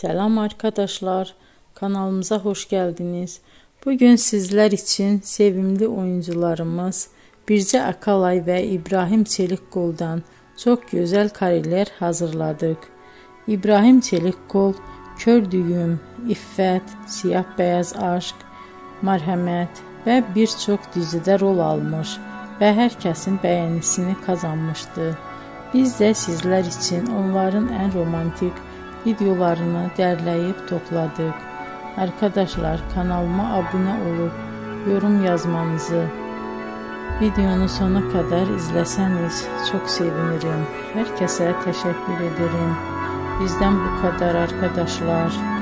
Selam arkadaşlar, kanalımıza hoş geldiniz. Bugün sizler için sevimli oyuncularımız Bircə Akalay ve İbrahim Çelikkol'dan çok güzel kareler hazırladık. İbrahim Çelikkol, Kör Düyüm, İffət, Siyah Beyaz Aşk, Mərhəmət ve birçok dizide rol almış ve herkesin beğenisini kazanmıştı. Biz de sizler için onların en romantik videolarını derleyip topladık. Arkadaşlar, kanalıma abone olup yorum yazmanızı, videonu sona kadar izleseniz çok sevinirim. Herkese teşekkür ederim. Bizden bu kadar arkadaşlar.